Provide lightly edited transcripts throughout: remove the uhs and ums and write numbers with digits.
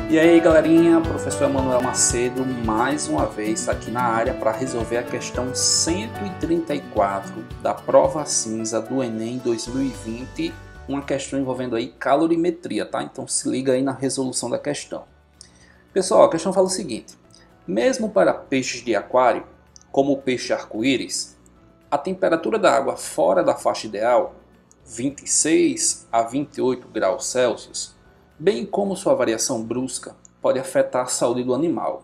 E aí galerinha, professor Emanuel Macedo mais uma vez aqui na área para resolver a questão 134 da prova cinza do Enem 2020, uma questão envolvendo aí calorimetria, tá? Então se liga aí na resolução da questão. Pessoal, a questão fala o seguinte: mesmo para peixes de aquário, como o peixe arco-íris, a temperatura da água fora da faixa ideal, 26 a 28 graus Celsius, bem como sua variação brusca, pode afetar a saúde do animal.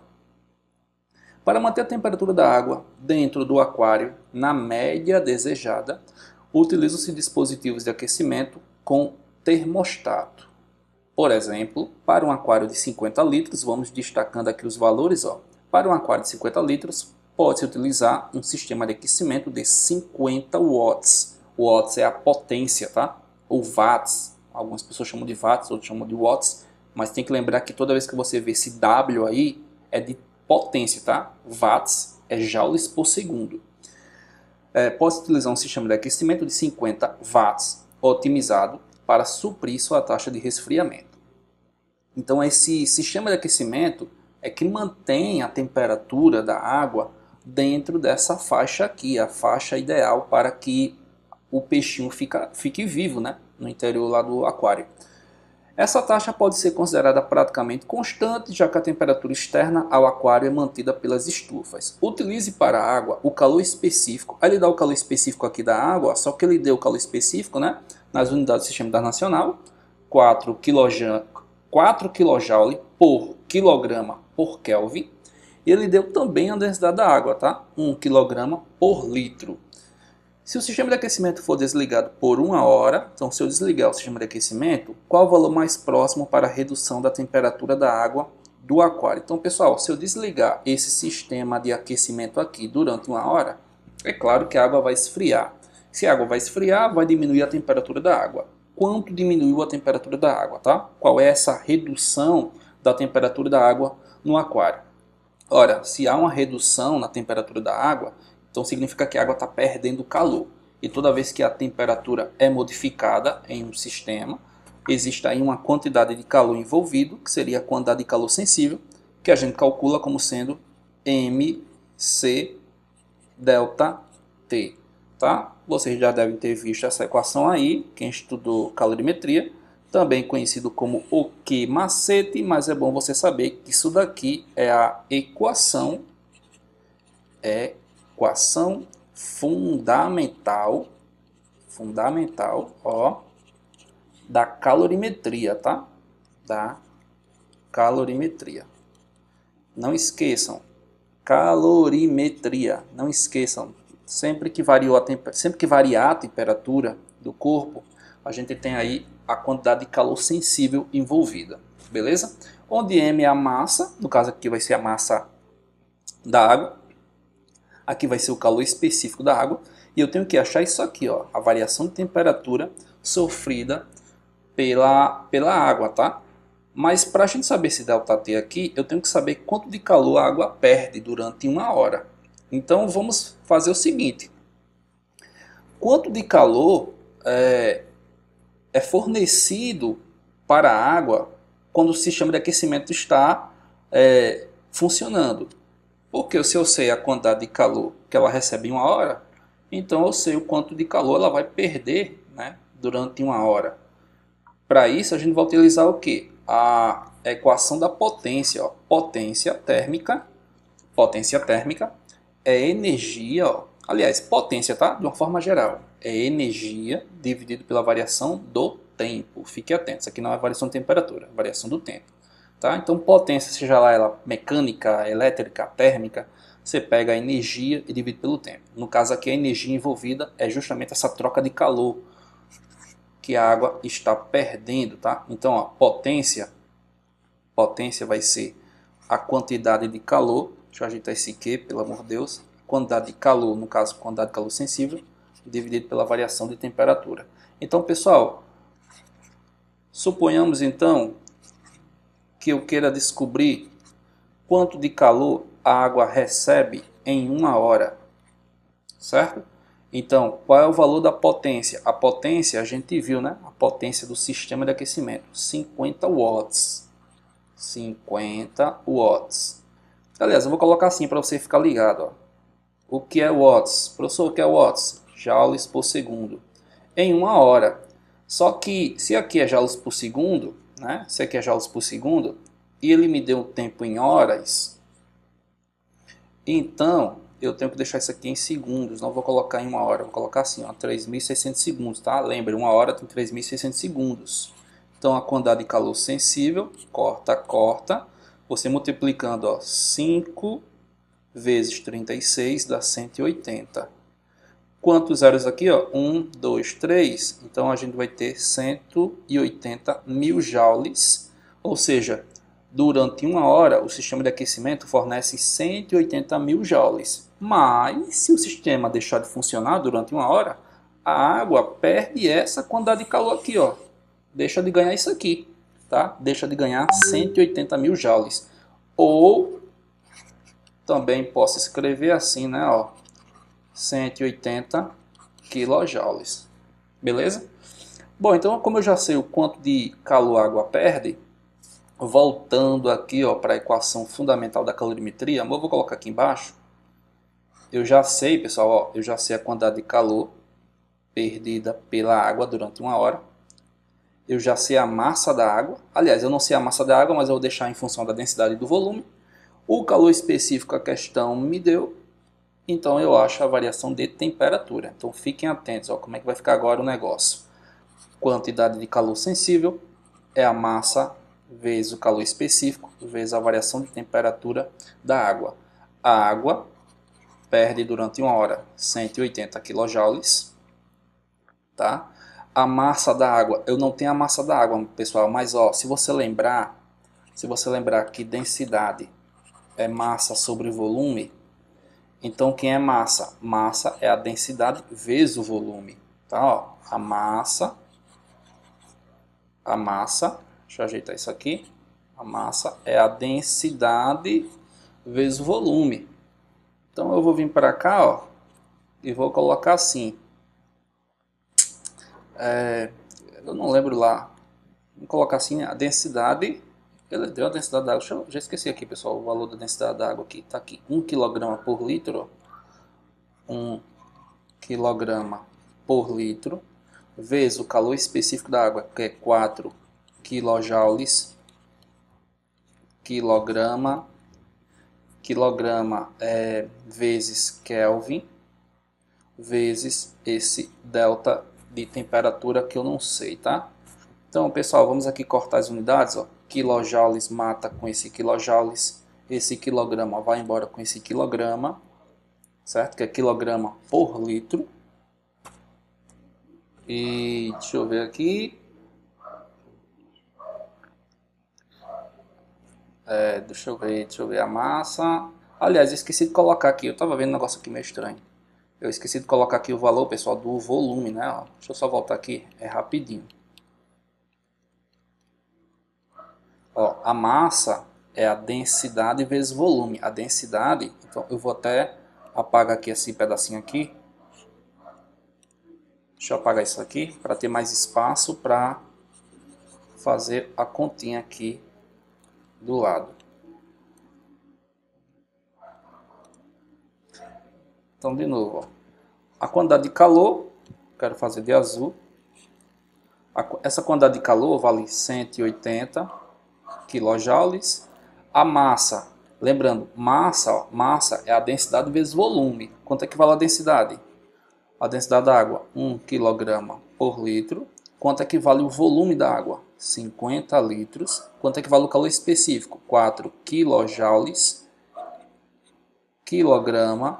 Para manter a temperatura da água dentro do aquário na média desejada, utilizam-se dispositivos de aquecimento com termostato. Por exemplo, para um aquário de 50 litros, vamos destacando aqui os valores. Para um aquário de 50 litros, pode-se utilizar um sistema de aquecimento de 50 watts. Watts é a potência, tá? Ou watts. Algumas pessoas chamam de watts, outros chamam de watts, mas tem que lembrar que toda vez que você vê esse W aí, é de potência, tá? Watts é joules por segundo. Pode utilizar um sistema de aquecimento de 50 watts, otimizado para suprir sua taxa de resfriamento. Então esse sistema de aquecimento é que mantém a temperatura da água dentro dessa faixa aqui, a faixa ideal para que o peixinho fique vivo, né? No interior lá do aquário. Essa taxa pode ser considerada praticamente constante, já que a temperatura externa ao aquário é mantida pelas estufas. Utilize para a água o calor específico. Aí ele dá o calor específico aqui da água, só que ele deu o calor específico, né, nas unidades do Sistema Internacional, 4 kJ por quilograma por Kelvin. E ele deu também a densidade da água, tá? 1 kg por litro. Se o sistema de aquecimento for desligado por 1 hora, então se eu desligar o sistema de aquecimento, qual o valor mais próximo para a redução da temperatura da água do aquário? Então pessoal, se eu desligar esse sistema de aquecimento aqui durante 1 hora, é claro que a água vai esfriar. Se a água vai esfriar, vai diminuir a temperatura da água. Quanto diminuiu a temperatura da água, tá? Qual é essa redução da temperatura da água no aquário? Ora, se há uma redução na temperatura da água, então significa que a água está perdendo calor. E toda vez que a temperatura é modificada em um sistema, existe aí uma quantidade de calor envolvido, que seria a quantidade de calor sensível, que a gente calcula como sendo mc delta T. Tá? Vocês já devem ter visto essa equação aí, quem estudou calorimetria, também conhecido como o Q macete, mas é bom você saber que isso daqui é a equação fundamental, ó, da calorimetria, tá? Da calorimetria. Não esqueçam, calorimetria, não esqueçam. Sempre que variar a temperatura do corpo, a gente tem aí a quantidade de calor sensível envolvida, beleza? Onde M é a massa, no caso aqui vai ser a massa da água. Aqui vai ser o calor específico da água. E eu tenho que achar isso aqui, ó, a variação de temperatura sofrida pela água, tá? Mas para a gente saber esse ΔT aqui, eu tenho que saber quanto de calor a água perde durante 1 hora. Então vamos fazer o seguinte. Quanto de calor é fornecido para a água quando o sistema de aquecimento está funcionando? Porque se eu sei a quantidade de calor que ela recebe em 1 hora, então eu sei o quanto de calor ela vai perder, né, durante 1 hora. Para isso a gente vai utilizar o quê? A equação da potência. Ó. Potência térmica é energia, ó. Aliás, potência, tá? De uma forma geral, é energia dividido pela variação do tempo. Fique atento, isso aqui não é variação de temperatura, é variação do tempo. Tá? Então potência, seja lá ela mecânica, elétrica, térmica, você pega a energia e divide pelo tempo. No caso aqui a energia envolvida é justamente essa troca de calor que a água está perdendo. Tá? Então ó, potência vai ser a quantidade de calor, deixa eu ajeitar esse Q, pelo amor de Deus, quantidade de calor, no caso quantidade de calor sensível, dividido pela variação de temperatura. Então pessoal, suponhamos então que eu queira descobrir quanto de calor a água recebe em 1 hora, certo? Então, qual é o valor da potência? A potência, a gente viu, né? A potência do sistema de aquecimento, 50 watts. 50 watts. Aliás, eu vou colocar assim para você ficar ligado. Ó. O que é watts? Professor, o que é watts? Joules por segundo. Em uma hora. Só que se aqui é joules por segundo, né? Se aqui é joules por segundo, e ele me deu o tempo em horas, então eu tenho que deixar isso aqui em segundos. Não vou colocar em uma hora, vou colocar assim, ó, 3.600 segundos, tá? Lembra, uma hora tem 3.600 segundos. Então a quantidade de calor sensível, corta, você multiplicando, ó, 5 vezes 36 dá 180. Quantos zeros aqui? Ó? 1, 2, 3. Então a gente vai ter 180 mil joules. Ou seja, durante uma hora o sistema de aquecimento fornece 180 mil joules. Mas se o sistema deixar de funcionar durante uma hora, a água perde essa quantidade de calor aqui. Ó. Deixa de ganhar isso aqui. Tá? Deixa de ganhar 180 mil joules. Ou também posso escrever assim, né? Ó. 180 kJ. Beleza? Bom, então como eu já sei o quanto de calor a água perde, voltando aqui para a equação fundamental da calorimetria, eu vou colocar aqui embaixo. Eu já sei, pessoal, ó, eu já sei a quantidade de calor perdida pela água durante uma hora. Eu já sei a massa da água. Aliás, eu não sei a massa da água, mas eu vou deixar em função da densidade do volume. O calor específico a questão me deu. Então eu acho a variação de temperatura. Então fiquem atentos, ó, como é que vai ficar agora o negócio. Quantidade de calor sensível é a massa vezes o calor específico vezes a variação de temperatura da água. A água perde durante uma hora 180 kJ. Tá? A massa da água, eu não tenho a massa da água, pessoal, mas ó, se você lembrar que densidade é massa sobre volume, então, quem é massa? Massa é a densidade vezes o volume. Tá? Ó, a massa, deixa eu ajeitar isso aqui. A massa é a densidade vezes o volume. Então, eu vou vir para cá, ó, e vou colocar assim. Eu não lembro lá. Vou colocar assim a densidade. Ele deu a densidade da água. Já esqueci aqui, pessoal, o valor da densidade da água aqui. Está aqui, 1 kg por litro. 1 kg por litro, vezes o calor específico da água, que é 4 kJ, quilograma vezes Kelvin, vezes esse delta de temperatura que eu não sei, tá? Então, pessoal, vamos aqui cortar as unidades, ó. Kilojoules mata com esse quilojoules, esse quilograma vai embora com esse quilograma, certo? Que é quilograma por litro. E deixa eu ver aqui. Deixa eu ver a massa. Aliás, eu esqueci de colocar aqui. Eu estava vendo um negócio aqui meio estranho. Eu esqueci de colocar aqui o valor, pessoal, do volume, né? Ó, deixa eu só voltar aqui. É rapidinho. Ó, a massa é a densidade vezes volume. A densidade, então eu vou até apagar aqui esse pedacinho aqui. Deixa eu apagar isso aqui para ter mais espaço para fazer a continha aqui do lado. Então, de novo, ó, a quantidade de calor, quero fazer de azul. Essa quantidade de calor vale 180 kJ. A massa, lembrando, massa é a densidade vezes volume. Quanto é que vale a densidade? A densidade da água, 1 kg por litro. Quanto é que vale o volume da água? 50 litros. Quanto é que vale o calor específico? 4 kJ, quilograma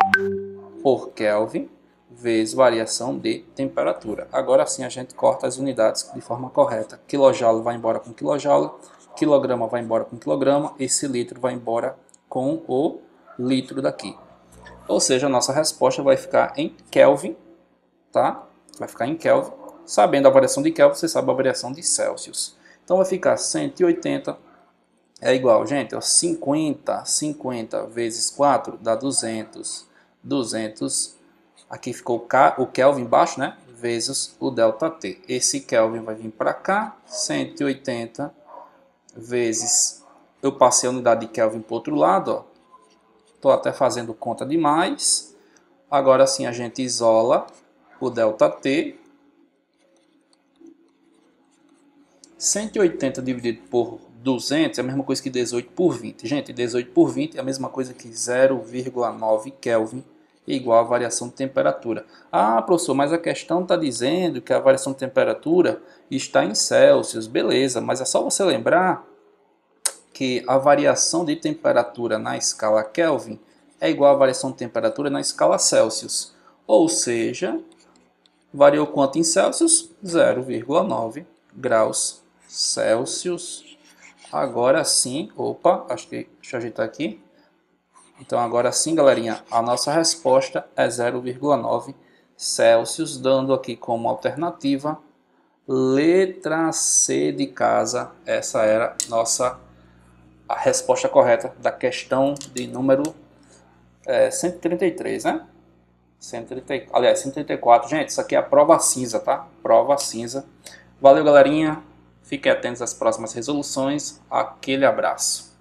por Kelvin, vezes variação de temperatura. Agora sim a gente corta as unidades de forma correta. Kilojoule vai embora com quilojoule, quilograma vai embora com quilograma, esse litro vai embora com o litro daqui. Ou seja, a nossa resposta vai ficar em Kelvin, tá? Vai ficar em Kelvin. Sabendo a variação de Kelvin, você sabe a variação de Celsius. Então vai ficar 180 é igual, gente, ó, 50 vezes 4 dá 200. 200, aqui ficou o Kelvin embaixo, né? Vezes o ΔT. Esse Kelvin vai vir para cá, 180 vezes eu passei a unidade de Kelvin para o outro lado. Estou até fazendo conta demais. Agora sim a gente isola o ΔT. 180 dividido por 200 é a mesma coisa que 18 por 20. Gente, 18 por 20 é a mesma coisa que 0,9 Kelvin igual a variação de temperatura. Ah, professor, mas a questão está dizendo que a variação de temperatura está em Celsius. Beleza, mas é só você lembrar que a variação de temperatura na escala Kelvin é igual à variação de temperatura na escala Celsius. Ou seja, variou quanto em Celsius? 0,9 graus Celsius. Agora sim, opa, acho que deixa eu ajeitar aqui. Então agora sim, galerinha, a nossa resposta é 0,9 Celsius, dando aqui como alternativa letra C de casa. Essa era a resposta correta da questão de número 133, né? 130, aliás, 134. Gente, isso aqui é a prova cinza, tá? Prova cinza. Valeu, galerinha. Fiquem atentos às próximas resoluções. Aquele abraço.